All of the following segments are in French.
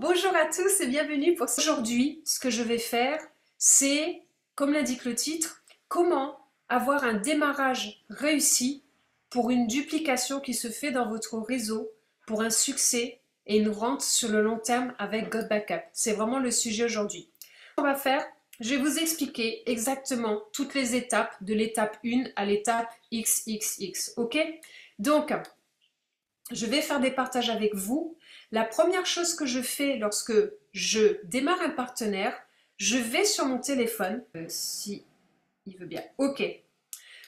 Bonjour à tous et bienvenue pour aujourd'hui. Ce que je vais faire, c'est, comme l'indique le titre, comment avoir un démarrage réussi pour une duplication qui se fait dans votre réseau, pour un succès et une rente sur le long terme avec GodBackup. C'est vraiment le sujet aujourd'hui. On va faire, je vais vous expliquer exactement toutes les étapes de l'étape 1 à l'étape XXX. Ok? Donc, je vais faire des partages avec vous. La première chose que je fais lorsque je démarre un partenaire, je vais sur mon téléphone, si il veut bien. Ok.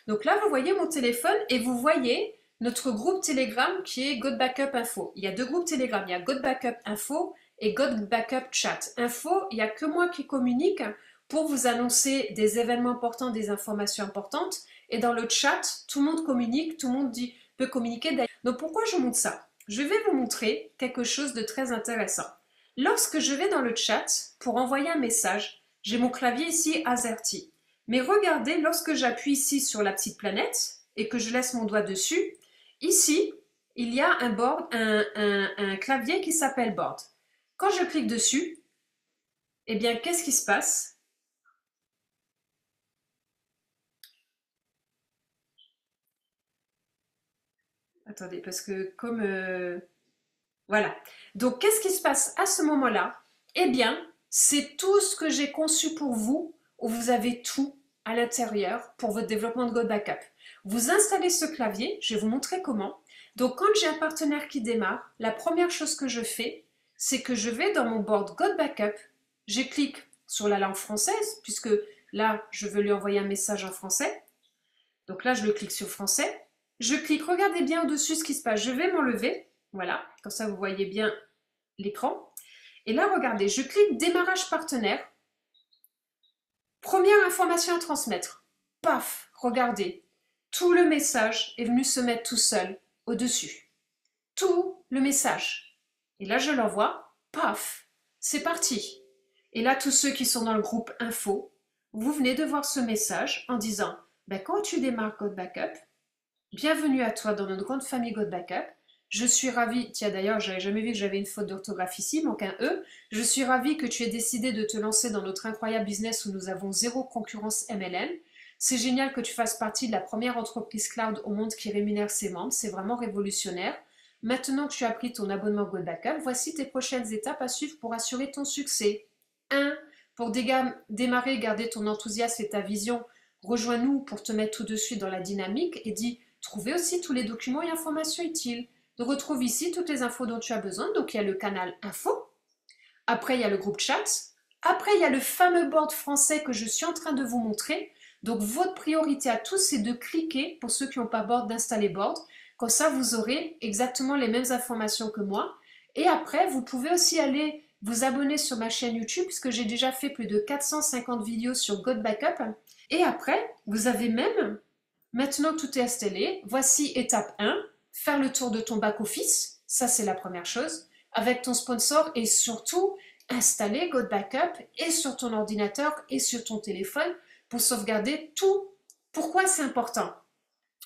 Donc là, vous voyez mon téléphone et vous voyez notre groupe Telegram qui est GodBackup Info. Il y a deux groupes Telegram. Il y a GodBackup Info et GodBackup Chat. Info, il n'y a que moi qui communique pour vous annoncer des événements importants, des informations importantes. Et dans le chat, tout le monde communique, tout le monde peut communiquer. Donc pourquoi je montre ça? Je vais vous montrer quelque chose de très intéressant. Lorsque je vais dans le chat pour envoyer un message, j'ai mon clavier ici AZERTY. Mais regardez, lorsque j'appuie ici sur la petite planète et que je laisse mon doigt dessus, ici, il y a un clavier qui s'appelle Board. Quand je clique dessus, eh bien, qu'est-ce qui se passe? Attendez, parce que comme... voilà. Donc, qu'est-ce qui se passe à ce moment-là? Eh bien, c'est tout ce que j'ai conçu pour vous, où vous avez tout à l'intérieur pour votre développement de GodBackup. Vous installez ce clavier, je vais vous montrer comment. Donc, quand j'ai un partenaire qui démarre, la première chose que je fais, c'est que je vais dans mon board GodBackup, je clique sur la langue française, puisque là, je veux lui envoyer un message en français. Donc là, je le clique sur français. Je clique, regardez bien au-dessus ce qui se passe. Je vais m'enlever. Voilà, comme ça vous voyez bien l'écran. Et là, regardez, je clique démarrage partenaire. Première information à transmettre. Paf, regardez. Tout le message est venu se mettre tout seul au-dessus. Tout le message. Et là, je l'envoie. Paf, c'est parti. Et là, tous ceux qui sont dans le groupe info, vous venez de voir ce message en disant, ben, quand tu démarres GodBackup, bienvenue à toi dans notre grande famille GodBackup. Je suis ravie, tiens d'ailleurs, j'avais jamais vu que j'avais une faute d'orthographe ici, manque un E. Je suis ravie que tu aies décidé de te lancer dans notre incroyable business où nous avons zéro concurrence MLM. C'est génial que tu fasses partie de la première entreprise cloud au monde qui rémunère ses membres, c'est vraiment révolutionnaire. Maintenant que tu as pris ton abonnement GodBackup, voici tes prochaines étapes à suivre pour assurer ton succès. 1. Pour démarrer, garder ton enthousiasme et ta vision, rejoins-nous pour te mettre tout de suite dans la dynamique et dis trouver aussi tous les documents et informations utiles. Retrouve ici toutes les infos dont tu as besoin. Donc il y a le canal info. Après il y a le groupe chat. Après il y a le fameux board français que je suis en train de vous montrer. Donc votre priorité à tous c'est de cliquer, pour ceux qui n'ont pas board, d'installer board. Comme ça vous aurez exactement les mêmes informations que moi. Et après vous pouvez aussi aller vous abonner sur ma chaîne YouTube puisque j'ai déjà fait plus de 450 vidéos sur GodBackup. Et après vous avez même, maintenant que tout est installé, voici étape 1. Faire le tour de ton back-office, ça c'est la première chose, avec ton sponsor et surtout installer GodBackup et sur ton ordinateur et sur ton téléphone pour sauvegarder tout. Pourquoi c'est important?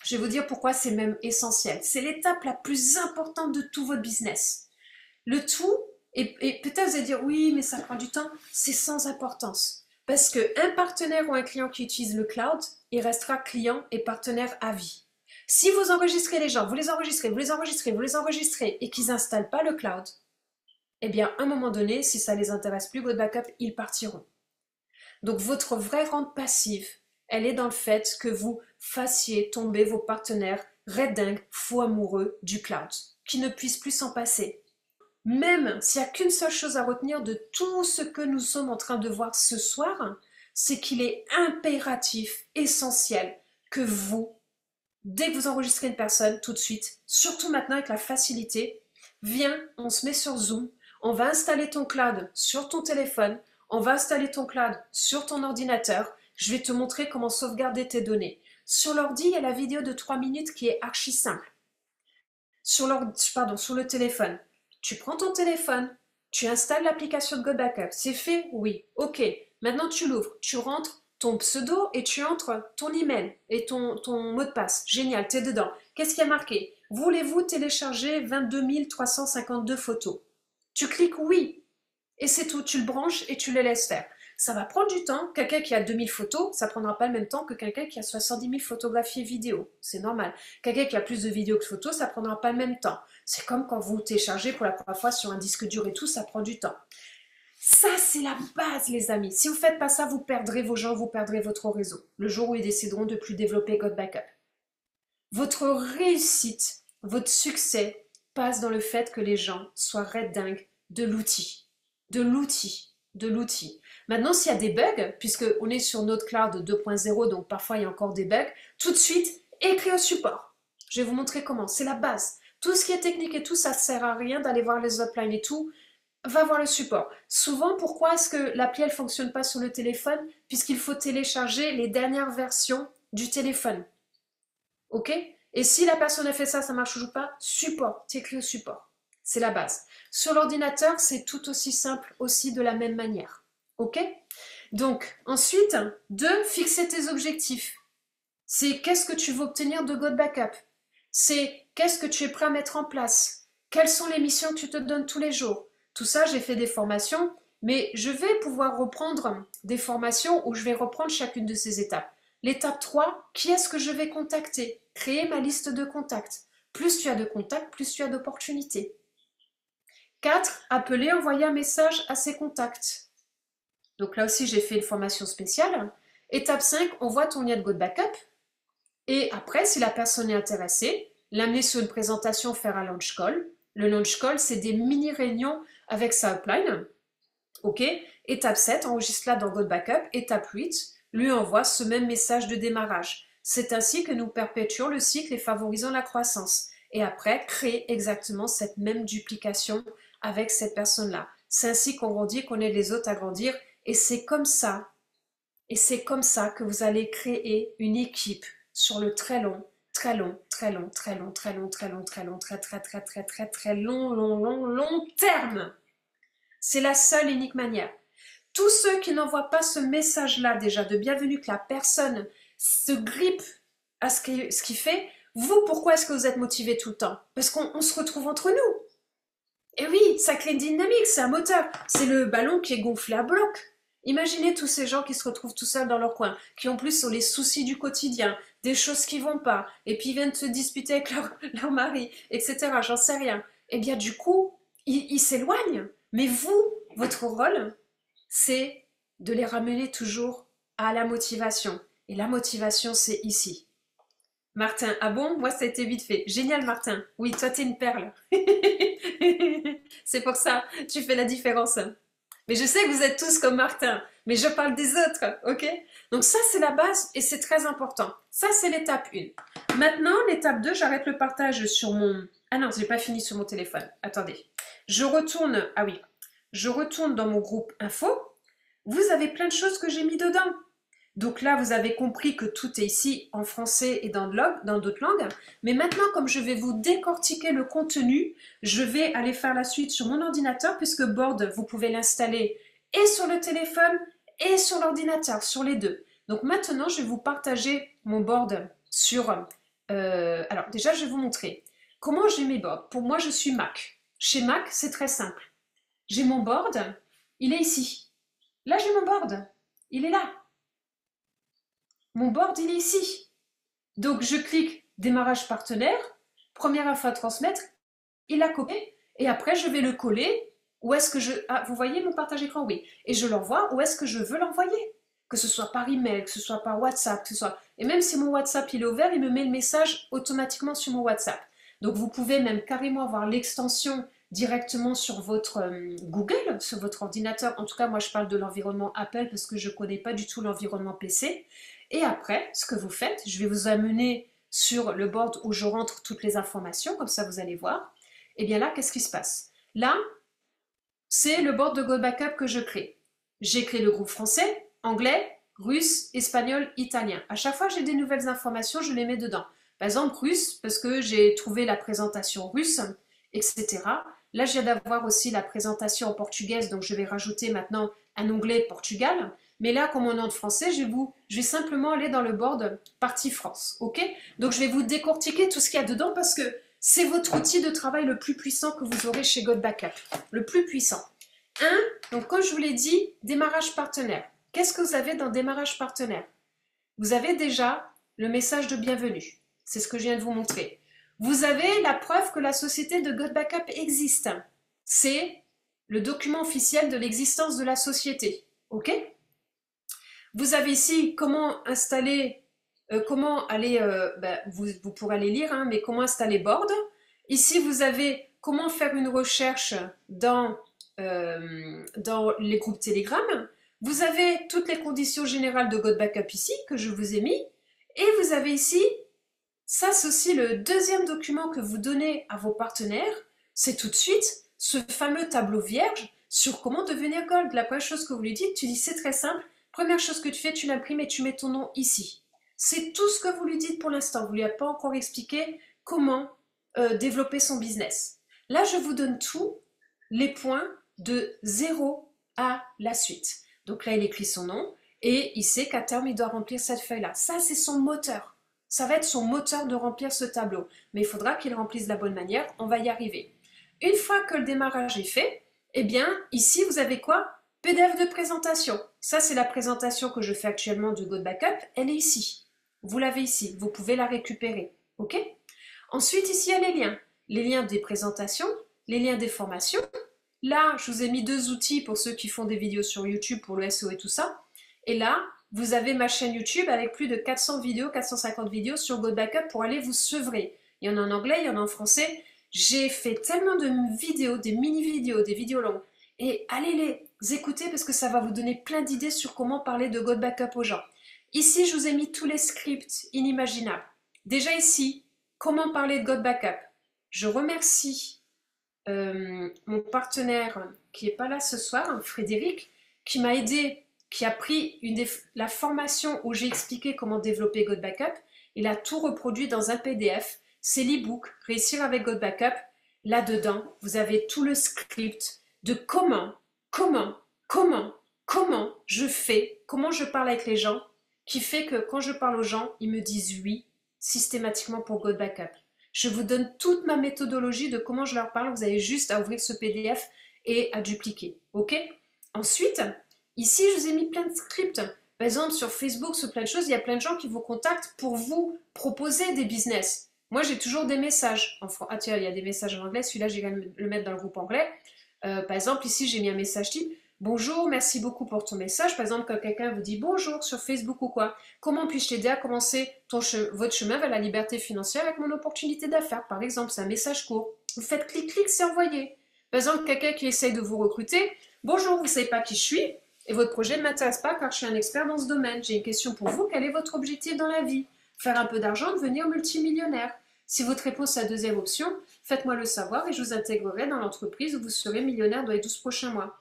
Je vais vous dire pourquoi c'est même essentiel. C'est l'étape la plus importante de tout votre business. Le tout, et peut-être vous allez dire oui, mais ça prend du temps, c'est sans importance. Parce qu'un partenaire ou un client qui utilise le cloud, il restera client et partenaire à vie. Si vous enregistrez les gens, vous les enregistrez, vous les enregistrez, vous les enregistrez et qu'ils n'installent pas le cloud, eh bien, à un moment donné, si ça ne les intéresse plus, GodBackup, ils partiront. Donc, votre vraie rente passive, elle est dans le fait que vous fassiez tomber vos partenaires redingues, fous amoureux du cloud, qui ne puissent plus s'en passer. Même s'il n'y a qu'une seule chose à retenir de tout ce que nous sommes en train de voir ce soir, c'est qu'il est impératif, essentiel, que vous, dès que vous enregistrez une personne, tout de suite, surtout maintenant avec la facilité, viens, on se met sur Zoom, on va installer ton cloud sur ton téléphone, on va installer ton cloud sur ton ordinateur, je vais te montrer comment sauvegarder tes données. Sur l'ordi, il y a la vidéo de 3 minutes qui est archi simple. Sur le téléphone, tu prends ton téléphone, tu installes l'application de GodBackup, c'est fait? Oui, ok. Maintenant tu l'ouvres, tu rentres ton pseudo et tu entres ton email et ton mot de passe. Génial, tu es dedans. Qu'est-ce qui a marqué? Voulez-vous télécharger 22 352 photos? Tu cliques oui. Et c'est tout, tu le branches et tu le laisses faire. Ça va prendre du temps. Quelqu'un qui a 2000 photos, ça prendra pas le même temps que quelqu'un qui a 70 000 photographies et vidéos. C'est normal. Quelqu'un qui a plus de vidéos que de photos, ça prendra pas le même temps. C'est comme quand vous téléchargez pour la première fois sur un disque dur et tout, ça prend du temps. Ça, c'est la base, les amis. Si vous ne faites pas ça, vous perdrez vos gens, vous perdrez votre réseau. Le jour où ils décideront de plus développer God Backup. Votre réussite, votre succès passe dans le fait que les gens soient red dingues de l'outil. De l'outil. De l'outil. Maintenant, s'il y a des bugs, puisqu'on est sur notre cloud 2.0, donc parfois il y a encore des bugs, tout de suite, écris au support. Je vais vous montrer comment. C'est la base. Tout ce qui est technique et tout, ça ne sert à rien d'aller voir les uplines et tout. Va voir le support. Souvent, pourquoi est-ce que l'appli elle fonctionne pas sur le téléphone? Puisqu'il faut télécharger les dernières versions du téléphone. Ok? Et si la personne a fait ça, ça marche toujours pas? Support, t'écris au support. C'est la base. Sur l'ordinateur, c'est tout aussi simple, aussi de la même manière. Ok? Donc, ensuite, 2, fixer tes objectifs. C'est qu'est-ce que tu veux obtenir de God Backup? C'est qu'est-ce que tu es prêt à mettre en place? Quelles sont les missions que tu te donnes tous les jours? Tout ça, j'ai fait des formations, mais je vais pouvoir reprendre des formations où je vais reprendre chacune de ces étapes. L'étape 3, qui est-ce que je vais contacter? Créer ma liste de contacts. Plus tu as de contacts, plus tu as d'opportunités. 4, appeler, envoyer un message à ses contacts. Donc là aussi, j'ai fait une formation spéciale. Étape 5, envoie ton lien de God Backup. Et après, si la personne est intéressée, l'amener sur une présentation, faire un launch call. Le launch call, c'est des mini-réunions avec sa upline. OK. Étape 7, enregistre-la dans God Backup. Étape 8, lui envoie ce même message de démarrage. C'est ainsi que nous perpétuons le cycle et favorisons la croissance. Et après, créer exactement cette même duplication avec cette personne-là. C'est ainsi qu'on grandit, qu'on aide les autres à grandir. Et c'est comme ça que vous allez créer une équipe sur le très long, très long, très long, très long, très long, très long, très long, très très très très très très long terme. C'est la seule et unique manière. Tous ceux qui n'envoient pas ce message-là déjà de bienvenue, que la personne se grippe à ce qu'il fait, vous, pourquoi est-ce que vous êtes motivé tout le temps? Parce qu'on se retrouve entre nous. Et oui, ça crée une dynamique, c'est un moteur. C'est le ballon qui est gonflé à bloc. Imaginez tous ces gens qui se retrouvent tout seuls dans leur coin, qui en plus ont les soucis du quotidien, des choses qui vont pas, et puis viennent se disputer avec leur mari, etc. J'en sais rien. Eh bien du coup, ils s'éloignent. Mais vous, votre rôle, c'est de les ramener toujours à la motivation. Et la motivation, c'est ici. Martin, ah bon? Moi, ça a été vite fait. Génial, Martin. Oui, toi, t'es une perle. C'est pour ça, tu fais la différence. Mais je sais que vous êtes tous comme Martin, mais je parle des autres, ok? Donc ça, c'est la base et c'est très important. Ça, c'est l'étape 1. Maintenant, l'étape 2, j'arrête le partage sur mon... Ah non, j'ai pas fini sur mon téléphone. Attendez. Je retourne... Ah oui. Je retourne dans mon groupe info. Vous avez plein de choses que j'ai mis dedans. Donc là, vous avez compris que tout est ici en français et dans d'autres langues. Mais maintenant, comme je vais vous décortiquer le contenu, je vais aller faire la suite sur mon ordinateur puisque Board, vous pouvez l'installer et sur le téléphone et sur l'ordinateur, sur les deux. Donc maintenant, je vais vous partager mon board sur... alors déjà, je vais vous montrer comment j'ai mes boards. Pour moi, je suis Mac. Chez Mac, c'est très simple. J'ai mon board, il est ici. Là, j'ai mon board, il est là. Mon board, il est ici. Donc, je clique démarrage partenaire, première info à transmettre, il a copié, et après, je vais le coller. Où est-ce que je... Ah, vous voyez mon partage écran? Oui. Et je l'envoie où est-ce que je veux l'envoyer. Que ce soit par email, que ce soit par WhatsApp, que ce soit... Et même si mon WhatsApp, il est ouvert, il me met le message automatiquement sur mon WhatsApp. Donc, vous pouvez même carrément avoir l'extension directement sur votre Google, sur votre ordinateur. En tout cas, moi, je parle de l'environnement Apple parce que je ne connais pas du tout l'environnement PC. Et après, ce que vous faites, je vais vous amener sur le board où je rentre toutes les informations, comme ça vous allez voir. Et bien là, qu'est-ce qui se passe? Là, c'est le board de God Backup que je crée. J'ai créé le groupe français, anglais, russe, espagnol, italien. À chaque fois que j'ai des nouvelles informations, je les mets dedans. Par exemple, russe, parce que j'ai trouvé la présentation russe, etc. Là, je viens d'avoir aussi la présentation en portugaise, donc je vais rajouter maintenant un onglet Portugal. Mais là, comme on est en français, je vais simplement aller dans le board partie France, ok? Donc, je vais vous décortiquer tout ce qu'il y a dedans parce que c'est votre outil de travail le plus puissant que vous aurez chez God Backup, le plus puissant. Un, donc comme je vous l'ai dit, démarrage partenaire. Qu'est-ce que vous avez dans démarrage partenaire? Vous avez déjà le message de bienvenue. C'est ce que je viens de vous montrer. Vous avez la preuve que la société de God Backup existe. C'est le document officiel de l'existence de la société. OK? Vous avez ici comment installer, comment aller, vous pourrez aller lire, hein, mais comment installer Board. Ici, vous avez comment faire une recherche dans les groupes Telegram. Vous avez toutes les conditions générales de God Backup ici, que je vous ai mis. Et vous avez ici, ça c'est aussi le deuxième document que vous donnez à vos partenaires. C'est tout de suite ce fameux tableau vierge sur comment devenir Gold. La première chose que vous lui dites, tu dis c'est très simple. Première chose que tu fais, tu l'imprimes et tu mets ton nom ici. C'est tout ce que vous lui dites pour l'instant. Vous ne lui avez pas encore expliqué comment développer son business. Là, je vous donne tous les points de 0 à la suite. Donc là, il écrit son nom et il sait qu'à terme, il doit remplir cette feuille-là. Ça, c'est son moteur. Ça va être son moteur de remplir ce tableau. Mais il faudra qu'il remplisse de la bonne manière. On va y arriver. Une fois que le démarrage est fait, eh bien, ici, vous avez quoi? PDF de présentation. Ça, c'est la présentation que je fais actuellement de God Backup. Elle est ici. Vous l'avez ici. Vous pouvez la récupérer. OK? Ensuite, ici, il y a les liens. Les liens des présentations, les liens des formations. Là, je vous ai mis deux outils pour ceux qui font des vidéos sur YouTube pour le SEO et tout ça. Et là, vous avez ma chaîne YouTube avec plus de 400 vidéos, 450 vidéos sur God Backup pour aller vous sevrer. Il y en a en anglais, il y en a en français. J'ai fait tellement de vidéos, des mini-vidéos, des vidéos longues. Et allez les écouter parce que ça va vous donner plein d'idées sur comment parler de God Backup aux gens. Ici, je vous ai mis tous les scripts inimaginables. Déjà ici, comment parler de God Backup? Je remercie mon partenaire qui n'est pas là ce soir, Frédéric, qui m'a aidé, qui a pris la formation où j'ai expliqué comment développer God Backup. Il a tout reproduit dans un PDF. C'est l'e-book Réussir avec God Backup. Là-dedans, vous avez tout le script de comment je fais, comment je parle avec les gens, qui fait que quand je parle aux gens, ils me disent oui systématiquement pour God Backup. Je vous donne toute ma méthodologie de comment je leur parle. Vous avez juste à ouvrir ce PDF et à dupliquer. OK? Ensuite, ici, je vous ai mis plein de scripts. Par exemple, sur Facebook, sur plein de choses, il y a plein de gens qui vous contactent pour vous proposer des business. Moi, j'ai toujours des messages. Ah tiens, il y a des messages en anglais. Celui-là, j'ai vais le mettre dans le groupe anglais. Par exemple, ici, j'ai mis un message type. Bonjour, merci beaucoup pour ton message. Par exemple, quand quelqu'un vous dit bonjour sur Facebook ou quoi, comment puis-je t'aider à commencer votre chemin vers la liberté financière avec mon opportunité d'affaires? Par exemple, c'est un message court. Vous faites clic-clic, c'est envoyé. Par exemple, quelqu'un qui essaye de vous recruter. Bonjour, vous ne savez pas qui je suis et votre projet ne m'intéresse pas car je suis un expert dans ce domaine. J'ai une question pour vous. Quel est votre objectif dans la vie? Faire un peu d'argent, devenir multimillionnaire. Si votre réponse est la deuxième option, faites-moi le savoir et je vous intégrerai dans l'entreprise où vous serez millionnaire dans les 12 prochains mois.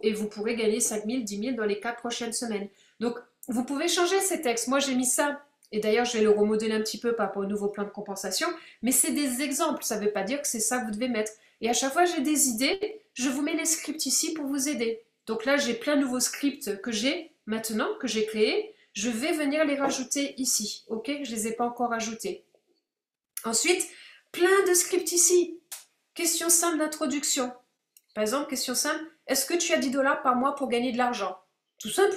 Et vous pourrez gagner 5 000, 10 000 dans les 4 prochaines semaines. Donc, vous pouvez changer ces textes. Moi, j'ai mis ça. Et d'ailleurs, je vais le remodeler un petit peu par rapport au nouveau plan de compensation. Mais c'est des exemples. Ça ne veut pas dire que c'est ça que vous devez mettre. Et à chaque fois, j'ai des idées. Je vous mets les scripts ici pour vous aider. Donc là, j'ai plein de nouveaux scripts que j'ai maintenant, que j'ai créés. Je vais venir les rajouter ici. OK? Je ne les ai pas encore ajoutés. Ensuite, plein de scripts ici. Question simple d'introduction. Par exemple, question simple. Est-ce que tu as 10 dollars par mois pour gagner de l'argent? Tout simple.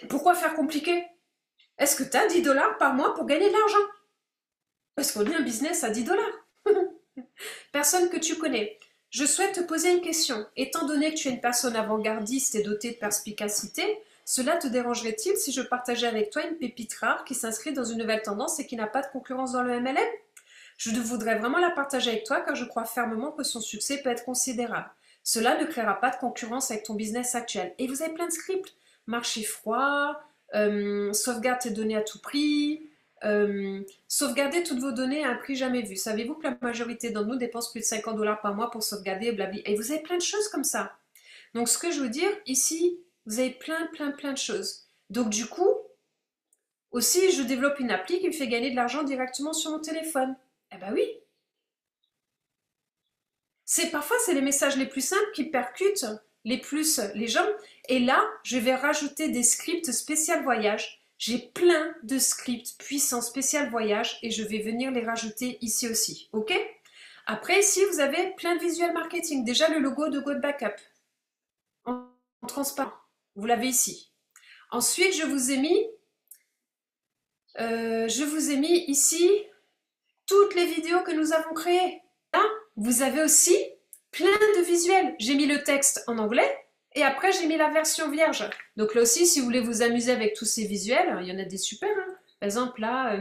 Pourquoi faire compliqué? Est-ce que tu as 10 dollars par mois pour gagner de l'argent? Parce qu'on est un business à 10 dollars. Personne que tu connais. Je souhaite te poser une question. Étant donné que tu es une personne avant-gardiste et dotée de perspicacité, cela te dérangerait-il si je partageais avec toi une pépite rare qui s'inscrit dans une nouvelle tendance et qui n'a pas de concurrence dans le MLM? Je voudrais vraiment la partager avec toi car je crois fermement que son succès peut être considérable. Cela ne créera pas de concurrence avec ton business actuel. Et vous avez plein de scripts. Marché froid, sauvegarde tes données à tout prix, sauvegarder toutes vos données à un prix jamais vu. Savez-vous que la majorité d'entre nous dépense plus de 50 dollars par mois pour sauvegarder et blabli. Et vous avez plein de choses comme ça. Donc ce que je veux dire, ici, vous avez plein de choses. Donc du coup, aussi, je développe une appli qui me fait gagner de l'argent directement sur mon téléphone. Eh ben oui. Parfois, c'est les messages les plus simples qui percutent les gens. Et là, je vais rajouter des scripts spécial voyage. J'ai plein de scripts puissants spécial voyage et je vais venir les rajouter ici aussi. OK? Après, ici, vous avez plein de visuels marketing. Déjà, le logo de GoBackup en transparent. Vous l'avez ici. Ensuite, je vous ai mis ici toutes les vidéos que nous avons créées. Là, vous avez aussi plein de visuels. J'ai mis le texte en anglais et après, j'ai mis la version vierge. Donc là aussi, si vous voulez vous amuser avec tous ces visuels, il y en a des super. Hein. Par exemple, là,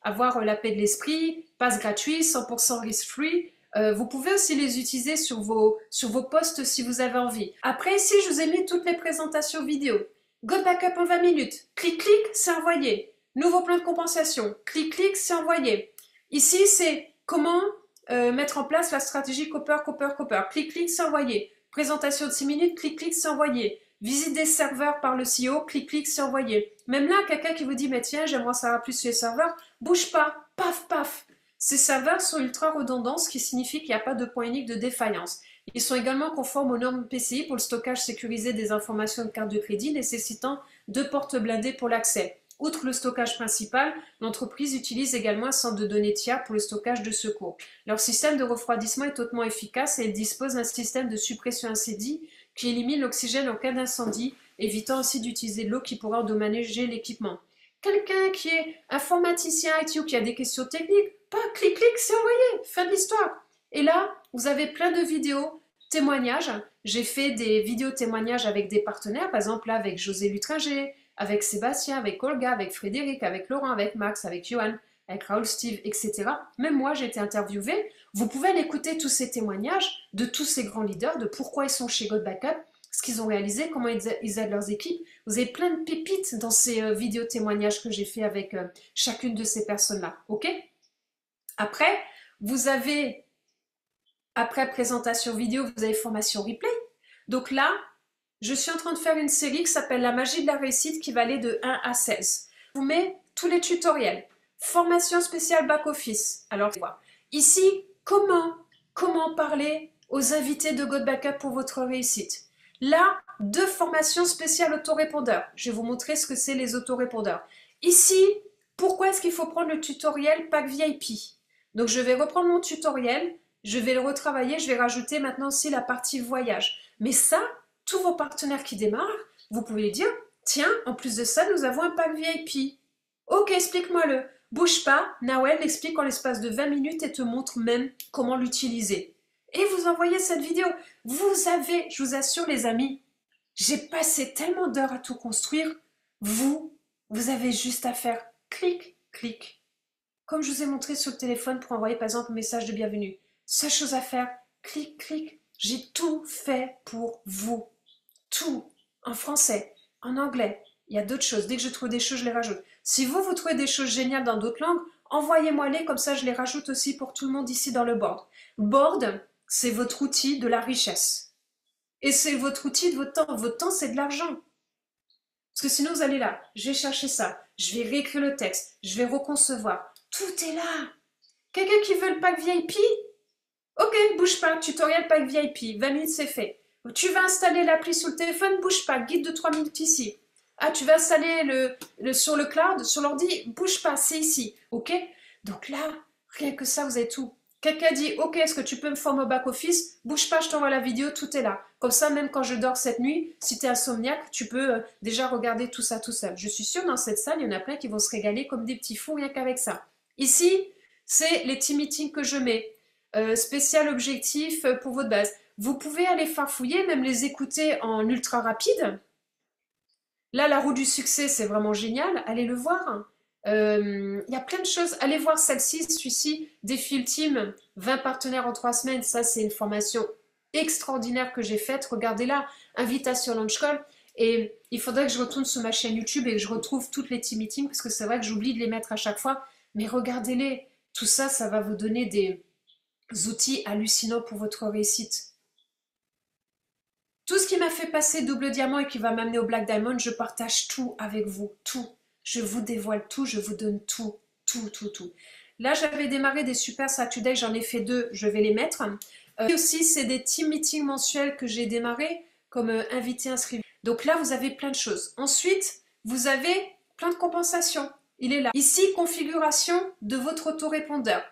avoir la paix de l'esprit, passe gratuit, 100% risk-free. Vous pouvez aussi les utiliser sur vos posts si vous avez envie. Après, ici, je vous ai mis toutes les présentations vidéo. GoBackup en 20 minutes. Clic, clic, c'est envoyé. Nouveau plan de compensation. Clic, clic, c'est envoyé. Ici, c'est comment mettre en place la stratégie Copper, Copper, Copper. Clic, clic, c'est envoyé. Présentation de 6 minutes. Clic, clic, c'est envoyé. Visite des serveurs par le CEO. Clic, clic, c'est envoyé. Même là, quelqu'un qui vous dit, mais tiens, j'aimerais savoir plus sur les serveurs. Bouge pas. Paf, paf. Ces serveurs sont ultra redondants, ce qui signifie qu'il n'y a pas de point unique de défaillance. Ils sont également conformes aux normes PCI pour le stockage sécurisé des informations de carte de crédit nécessitant 2 portes blindées pour l'accès. Outre le stockage principal, l'entreprise utilise également un centre de données tiers pour le stockage de secours. Leur système de refroidissement est hautement efficace et ils disposent d'un système de suppression incendie qui élimine l'oxygène en cas d'incendie, évitant aussi d'utiliser de l'eau qui pourrait endommager l'équipement. Quelqu'un qui est informaticien IT ou qui a des questions techniques, pas clic clic, c'est envoyé, fin de l'histoire. Et là, vous avez plein de vidéos, témoignages. J'ai fait des vidéos témoignages avec des partenaires, par exemple là avec José Lutringer, avec Sébastien, avec Olga, avec Frédéric, avec Laurent, avec Max, avec Johan, avec Raoul Steve, etc. Même moi, j'ai été interviewée. Vous pouvez aller écouter tous ces témoignages de tous ces grands leaders, de pourquoi ils sont chez GoBackup, ce qu'ils ont réalisé, comment ils aident leurs équipes. Vous avez plein de pépites dans ces vidéos témoignages que j'ai fait avec chacune de ces personnes-là. Ok ? Après, vous avez, après présentation vidéo, vous avez formation replay. Donc là, je suis en train de faire une série qui s'appelle La magie de la réussite qui va aller de 1 à 16. Je vous mets tous les tutoriels. Formation spéciale back-office. Alors, ici, comment parler aux invités de GoBackup pour votre réussite. Là, 2 formations spéciales autorépondeurs. Je vais vous montrer ce que c'est les autorépondeurs. Ici, pourquoi est-ce qu'il faut prendre le tutoriel Pack VIP? Donc, je vais reprendre mon tutoriel, je vais le retravailler, je vais rajouter maintenant aussi la partie voyage. Mais ça, tous vos partenaires qui démarrent, vous pouvez les dire, tiens, en plus de ça, nous avons un pack VIP. Ok, explique-moi-le. Bouge pas, Nawel l'explique en l'espace de 20 minutes et te montre même comment l'utiliser. Et vous envoyez cette vidéo. Vous avez, je vous assure les amis, j'ai passé tellement d'heures à tout construire. Vous avez juste à faire clic, clic. Comme je vous ai montré sur le téléphone pour envoyer par exemple un message de bienvenue. Seule chose à faire, clic, clic. J'ai tout fait pour vous. Tout. En français, en anglais. Il y a d'autres choses. Dès que je trouve des choses, je les rajoute. Si vous trouvez des choses géniales dans d'autres langues, envoyez-moi-les, comme ça je les rajoute aussi pour tout le monde ici dans le board. Board, c'est votre outil de la richesse. Et c'est votre outil de votre temps. Votre temps, c'est de l'argent. Parce que sinon, vous allez là, je vais chercher ça, je vais réécrire le texte, je vais reconcevoir. Tout est là. Quelqu'un qui veut le pack VIP? Ok, bouge pas, tutoriel pack VIP, 20 minutes c'est fait. Tu vas installer l'appli sur le téléphone, bouge pas, guide de 3 minutes ici. Ah, tu vas installer sur le cloud, sur l'ordi, bouge pas, c'est ici. Ok? Donc là, rien que ça, vous avez tout. Quelqu'un dit, ok, est-ce que tu peux me former au back-office? Bouge pas, je t'envoie la vidéo, tout est là. Comme ça, même quand je dors cette nuit, si tu es insomniaque, tu peux déjà regarder tout ça tout seul. Je suis sûre, dans cette salle, il y en a plein qui vont se régaler comme des petits fous rien qu'avec ça. Ici, c'est les team meetings que je mets. Spécial objectif pour votre base. Vous pouvez aller farfouiller, même les écouter en ultra rapide. Là, la roue du succès, c'est vraiment génial. Allez le voir. Il y a plein de choses. Allez voir celle-ci, celui-ci, Défi Ultime, 20 partenaires en 3 semaines. Ça, c'est une formation extraordinaire que j'ai faite. Regardez-la, invitation Launch Call. Et il faudrait que je retourne sur ma chaîne YouTube et que je retrouve toutes les team meetings parce que c'est vrai que j'oublie de les mettre à chaque fois. Mais regardez-les. Tout ça, ça va vous donner des outils hallucinants pour votre réussite. Tout ce qui m'a fait passer double diamant et qui va m'amener au Black Diamond, je partage tout avec vous, tout. Je vous dévoile tout, je vous donne tout, tout, tout, tout. Là, j'avais démarré des Super Saturday, j'en ai fait 2, je vais les mettre. Et aussi, c'est des team meetings mensuels que j'ai démarré comme invité inscrit. Donc là, vous avez plein de choses. Ensuite, vous avez plein de compensations. Il est là. Ici, configuration de votre autorépondeur.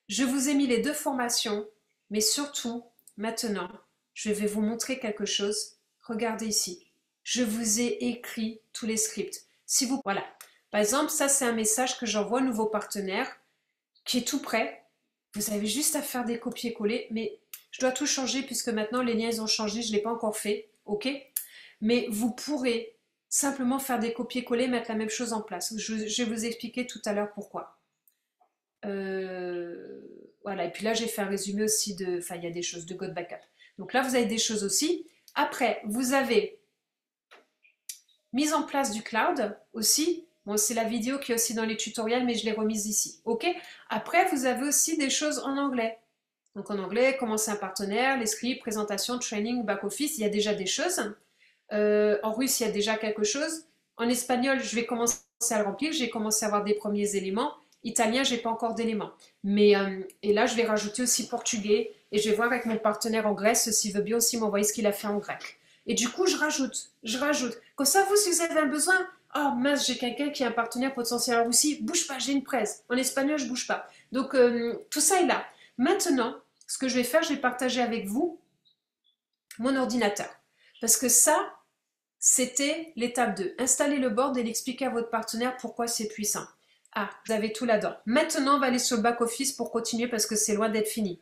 Je vous ai mis les 2 formations. Mais surtout, maintenant, je vais vous montrer quelque chose. Regardez ici. Je vous ai écrit tous les scripts. Si vous, voilà. Par exemple, ça c'est un message que j'envoie à un nouveau partenaire qui est tout prêt. Vous avez juste à faire des copier-coller, mais je dois tout changer puisque maintenant les liens ils ont changé, je ne l'ai pas encore fait, ok? Mais vous pourrez simplement faire des copier-coller, mettre la même chose en place. Je vais vous expliquer tout à l'heure pourquoi. Voilà, et puis là j'ai fait un résumé aussi de, enfin il y a des choses de God Backup. Donc là vous avez des choses aussi. Après, vous avez mise en place du cloud aussi. Bon, c'est la vidéo qui est aussi dans les tutoriels, mais je l'ai remise ici. Ok. Après, vous avez aussi des choses en anglais. Donc en anglais, comment c'est un partenaire, les scripts, présentation, training, back-office, il y a déjà des choses. En russe, il y a déjà quelque chose. En espagnol, je vais commencer à le remplir. J'ai commencé à avoir des premiers éléments. Italien, j'ai pas encore d'éléments. Mais et là, je vais rajouter aussi portugais. Et je vais voir avec mon partenaire en Grèce s'il veut bien aussi m'envoyer ce qu'il a fait en grec. Et du coup, je rajoute. Comme ça, vous, si vous avez un besoin, oh mince, j'ai quelqu'un qui est un partenaire potentiel en Russie, bouge pas, j'ai une presse. En espagnol, je bouge pas. Donc, tout ça est là. Maintenant, ce que je vais faire, je vais partager avec vous mon ordinateur. Parce que ça, c'était l'étape 2. Installer le board et l'expliquer à votre partenaire pourquoi c'est puissant. Ah, vous avez tout là-dedans. Maintenant, on va aller sur le back-office pour continuer parce que c'est loin d'être fini.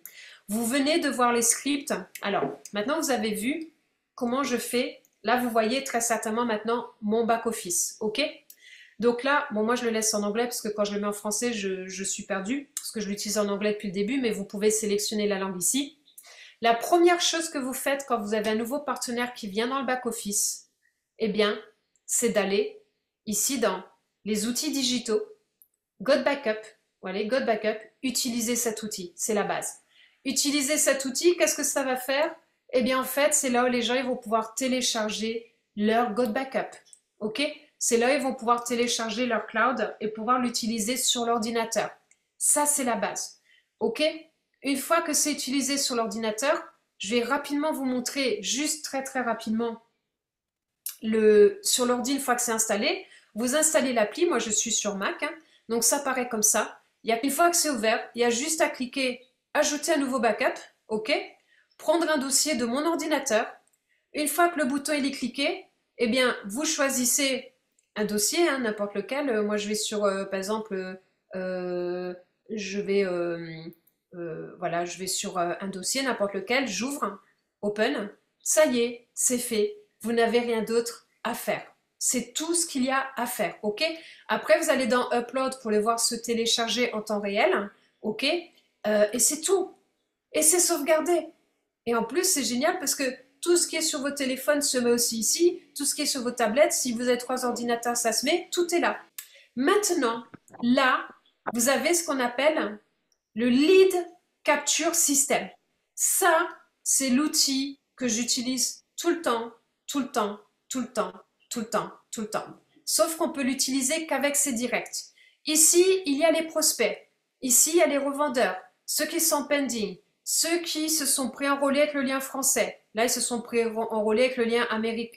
Vous venez de voir les scripts. Alors, maintenant, vous avez vu comment je fais. Là, vous voyez très certainement maintenant mon back-office. OK? Donc là, bon, moi, je le laisse en anglais parce que quand je le mets en français, je suis perdue parce que je l'utilise en anglais depuis le début, mais vous pouvez sélectionner la langue ici. La première chose que vous faites quand vous avez un nouveau partenaire qui vient dans le back-office, eh bien, c'est d'aller ici dans les outils digitaux, God Backup, voilà, God Backup, utiliser cet outil, c'est la base. Utiliser cet outil, qu'est-ce que ça va faire? Eh bien, en fait, c'est là où les gens ils vont pouvoir télécharger leur God Backup, ok? C'est là où ils vont pouvoir télécharger leur cloud et pouvoir l'utiliser sur l'ordinateur. Ça, c'est la base, ok? Une fois que c'est utilisé sur l'ordinateur, je vais rapidement vous montrer, juste très rapidement, sur l'ordi, une fois que c'est installé, vous installez l'appli. Moi, je suis sur Mac, hein, donc ça paraît comme ça. Une fois que c'est ouvert, il y a juste à cliquer Ajouter un nouveau backup, OK, prendre un dossier de mon ordinateur. Une fois que le bouton est cliqué, eh bien, vous choisissez un dossier, hein, n'importe lequel. Moi, je vais sur, par exemple, voilà, je vais sur un dossier, n'importe lequel, j'ouvre, open, ça y est, c'est fait. Vous n'avez rien d'autre à faire. C'est tout ce qu'il y a à faire, ok? Après, vous allez dans Upload pour les voir se télécharger en temps réel, ok? Et c'est tout. Et c'est sauvegardé. Et en plus, c'est génial parce que tout ce qui est sur vos téléphones se met aussi ici, tout ce qui est sur vos tablettes, si vous avez 3 ordinateurs, ça se met, tout est là. Maintenant, là, vous avez ce qu'on appelle le Lead Capture System. Ça, c'est l'outil que j'utilise tout le temps, tout le temps, tout le temps, tout le temps, tout le temps. Sauf qu'on peut l'utiliser qu'avec ses directs. Ici, il y a les prospects. Ici, il y a les revendeurs, ceux qui sont pending, ceux qui se sont pré-enrôlés avec le lien français. Là, ils se sont pré-enrôlés avec le lien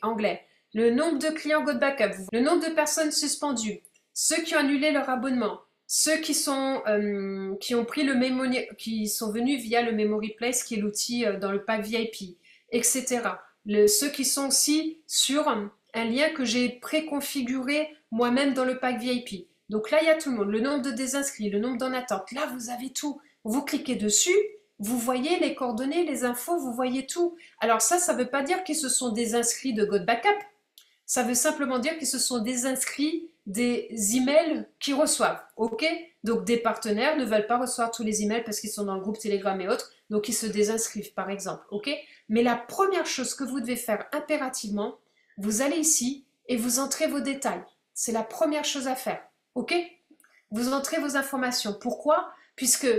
anglais. Le nombre de clients God Backup, le nombre de personnes suspendues, ceux qui ont annulé leur abonnement, ceux qui ont pris le memory, qui sont venus via le Memory Place, qui est l'outil dans le pack VIP, etc. Ceux qui sont aussi sur un lien que j'ai préconfiguré moi-même dans le pack VIP. Donc là, il y a tout le monde, le nombre de désinscrits, le nombre d'en attente. Là, vous avez tout. Vous cliquez dessus, vous voyez les coordonnées, les infos, vous voyez tout. Alors ça ne veut pas dire qu'ils se sont désinscrits de God Backup. Ça veut simplement dire qu'ils se sont désinscrits des emails qu'ils reçoivent, ok? Donc des partenaires ne veulent pas recevoir tous les emails parce qu'ils sont dans le groupe Telegram et autres, donc ils se désinscrivent par exemple, ok? Mais la première chose que vous devez faire impérativement, vous allez ici et vous entrez vos détails. C'est la première chose à faire, ok? Vous entrez vos informations. Pourquoi? Puisque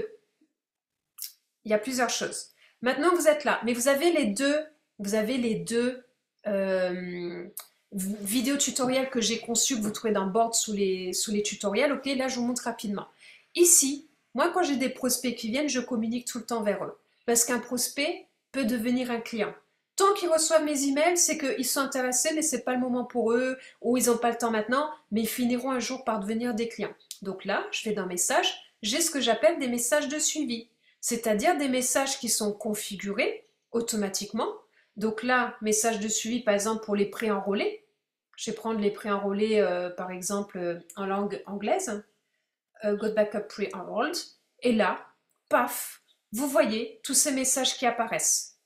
il y a plusieurs choses. Maintenant vous êtes là, mais vous avez les deux vidéo tutoriel que j'ai conçu, que vous trouvez dans Board sous les tutoriels. Ok, là je vous montre rapidement. Ici, moi quand j'ai des prospects qui viennent, je communique tout le temps vers eux. Parce qu'un prospect peut devenir un client. Tant qu'ils reçoivent mes emails, c'est qu'ils sont intéressés, mais ce n'est pas le moment pour eux, ou ils n'ont pas le temps maintenant, mais ils finiront un jour par devenir des clients. Donc là, je vais dans Messages, j'ai ce que j'appelle des messages de suivi. c'est-à-dire des messages qui sont configurés automatiquement. Donc là, message de suivi par exemple pour les pré-enrôlés. Je vais prendre les pré-enrôlés par exemple en langue anglaise. Got Backup Pre-Enrolled. Et là, paf, vous voyez tous ces messages qui apparaissent.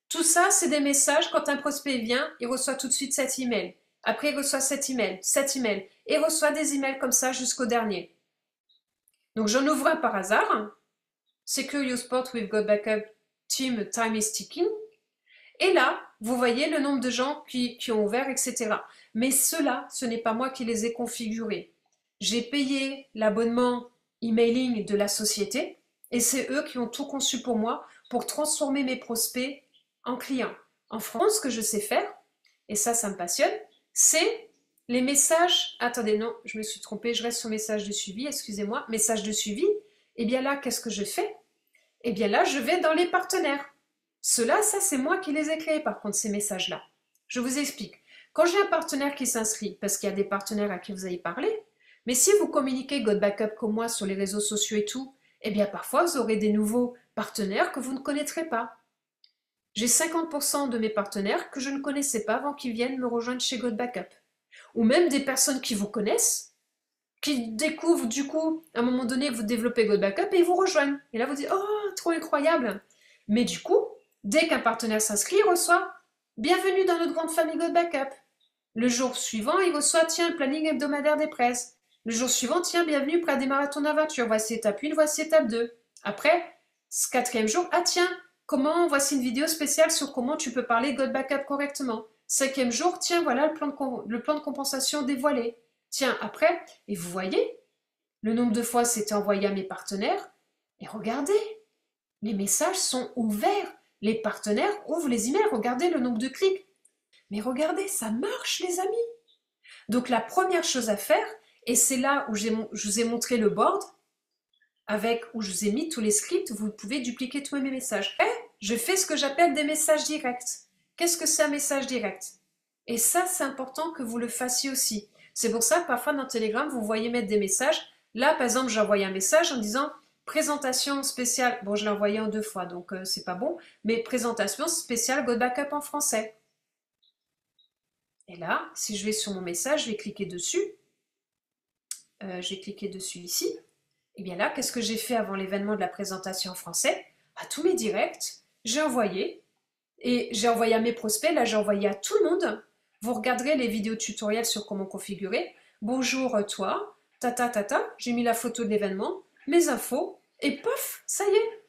Tout ça, c'est des messages, quand un prospect vient, il reçoit tout de suite cet email. Après, il reçoit cet email, et il reçoit des emails comme ça jusqu'au dernier. Donc, j'en ouvre un par hasard. Secure your spot with Got Backup Team Time is ticking. Et là, vous voyez le nombre de gens qui ont ouvert, etc. Mais ceux-là, ce n'est pas moi qui les ai configurés. J'ai payé l'abonnement emailing de la société et c'est eux qui ont tout conçu pour moi pour transformer mes prospects en clients. En France, ce que je sais faire, et ça me passionne, c'est les messages... Attendez, non, je me suis trompée, je reste sur message de suivi, excusez-moi. Message de suivi, et bien là, qu'est-ce que je fais? Et bien là, je vais dans les partenaires. Ceux-là, ça c'est moi qui les ai créés par contre, ces messages-là. Je vous explique. Quand j'ai un partenaire qui s'inscrit, parce qu'il y a des partenaires à qui vous avez parlé, mais si vous communiquez Got Backup comme moi sur les réseaux sociaux et tout, eh bien parfois vous aurez des nouveaux partenaires que vous ne connaîtrez pas. J'ai 50% de mes partenaires que je ne connaissais pas avant qu'ils viennent me rejoindre chez Got Backup. Ou même des personnes qui vous connaissent, qui découvrent du coup, à un moment donné, vous développez Got Backup et ils vous rejoignent. Et là vous dites, oh, trop incroyable. Mais du coup, dès qu'un partenaire s'inscrit, il reçoit bienvenue dans notre grande famille Got Backup. Le jour suivant, il reçoit tiens, le planning hebdomadaire des presses. Le jour suivant, tiens, bienvenue près des marathons d'aventure. Voici étape 1, voici étape 2. Après, ce quatrième jour, ah tiens, voici une vidéo spéciale sur comment tu peux parler Got Backup correctement. Cinquième jour, tiens, voilà le plan de compensation dévoilé. Tiens, après, et vous voyez, le nombre de fois c'était envoyé à mes partenaires, et regardez, les messages sont ouverts. Les partenaires ouvrent les emails, regardez le nombre de clics. Mais regardez, ça marche les amis. Donc la première chose à faire, et c'est là où je vous ai montré le board, où je vous ai mis tous les scripts, vous pouvez dupliquer tous mes messages. Et je fais ce que j'appelle des messages directs. Qu'est-ce que c'est un message direct? Et ça, c'est important que vous le fassiez aussi. C'est pour ça que parfois dans Telegram, vous voyez mettre des messages. Là, par exemple, j'ai envoyé un message en disant présentation spéciale. Bon, je l'ai envoyé en 2 fois, donc c'est pas bon. Mais présentation spéciale Got Backup en français. Et là, si je vais sur mon message, je vais cliquer dessus. Je vais cliquer dessus ici. Et bien là, qu'est-ce que j'ai fait avant l'événement de la présentation en français? À tous mes directs, j'ai envoyé. Et j'ai envoyé à mes prospects, là j'ai envoyé à tout le monde. Vous regarderez les vidéos tutoriels sur comment configurer. Bonjour toi, j'ai mis la photo de l'événement, mes infos, et paf, ça y est.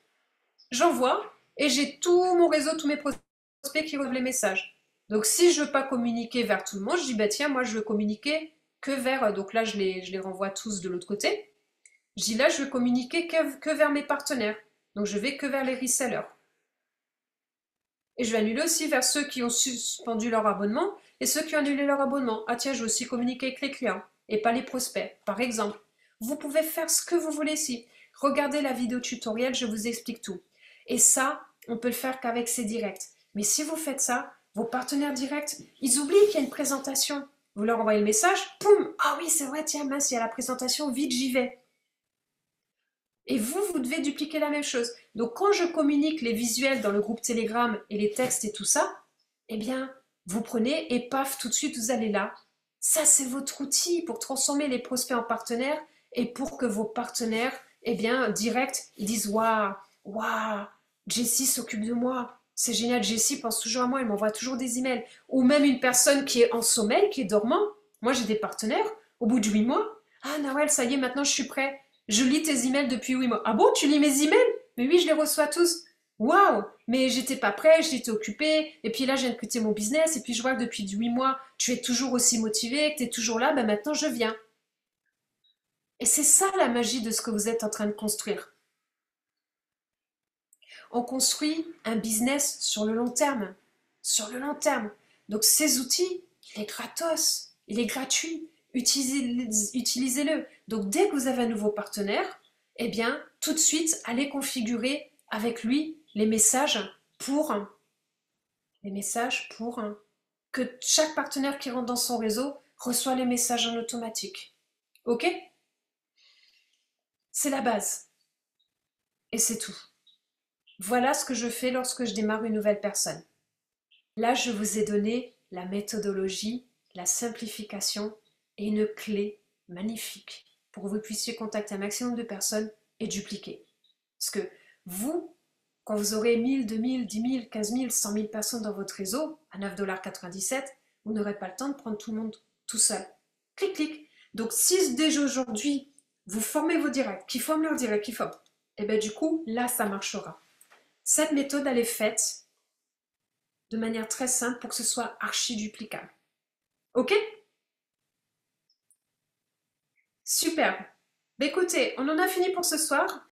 J'envoie, et j'ai tout mon réseau, tous mes prospects qui reçoivent les messages. Donc si je ne veux pas communiquer vers tout le monde, je dis bah tiens, moi je veux communiquer que vers... Donc là je les renvoie tous de l'autre côté. Je dis là je veux communiquer que vers mes partenaires. Donc je vais que vers les resellers. Et je vais annuler aussi vers ceux qui ont suspendu leur abonnement et ceux qui ont annulé leur abonnement. Ah tiens, je vais aussi communiquer avec les clients et pas les prospects, par exemple. Vous pouvez faire ce que vous voulez ici. Regardez la vidéo tutoriel, je vous explique tout. Et ça, on peut le faire qu'avec ces directs. Mais si vous faites ça, vos partenaires directs, ils oublient qu'il y a une présentation. Vous leur envoyez le message, poum, ah oui, c'est vrai, tiens, mince, il y a la présentation, vite, j'y vais. Et vous devez dupliquer la même chose. Donc quand je communique les visuels dans le groupe Telegram et les textes et tout ça, eh bien, vous prenez et paf, tout de suite, vous allez là. Ça, c'est votre outil pour transformer les prospects en partenaires et pour que vos partenaires, eh bien, direct, ils disent « Waouh, waouh, Jessie s'occupe de moi. C'est génial, Jessie pense toujours à moi, elle m'envoie toujours des emails. » Ou même une personne qui est en sommeil, qui est dormant. Moi, j'ai des partenaires, au bout de 8 mois. « Ah, Nawel, ça y est, maintenant je suis prêt. Je lis tes emails depuis 8 mois. » « Ah bon, tu lis mes emails? » ?»« Mais oui, je les reçois tous. » « Waouh, mais j'étais pas prêt, j'étais occupée, et puis là, je viens de quitter mon business, et puis je vois que depuis 8 mois, tu es toujours aussi motivé, que tu es toujours là, ben maintenant je viens. Et c'est ça la magie de ce que vous êtes en train de construire. On construit un business sur le long terme. Sur le long terme. Donc ces outils, il est gratos, il est gratuit. Utilisez-le. Donc dès que vous avez un nouveau partenaire, eh bien, tout de suite, allez configurer avec lui les messages pour que chaque partenaire qui rentre dans son réseau reçoit les messages en automatique. Ok? C'est la base. Et c'est tout. Voilà ce que je fais lorsque je démarre une nouvelle personne. Là, je vous ai donné la méthodologie, la simplification et une clé magnifique pour que vous puissiez contacter un maximum de personnes et dupliquer. Parce que vous, quand vous aurez 1000, 2000, 10 000, 15 000, 100 000 personnes dans votre réseau à 9,97 $, vous n'aurez pas le temps de prendre tout le monde tout seul. Clic, clic. Donc, si déjà aujourd'hui, vous formez vos directs, qui forment leurs directs, qui forment, et bien du coup, là, ça marchera. Cette méthode, elle est faite de manière très simple pour que ce soit archi duplicable. Ok? Super. Écoutez, on en a fini pour ce soir.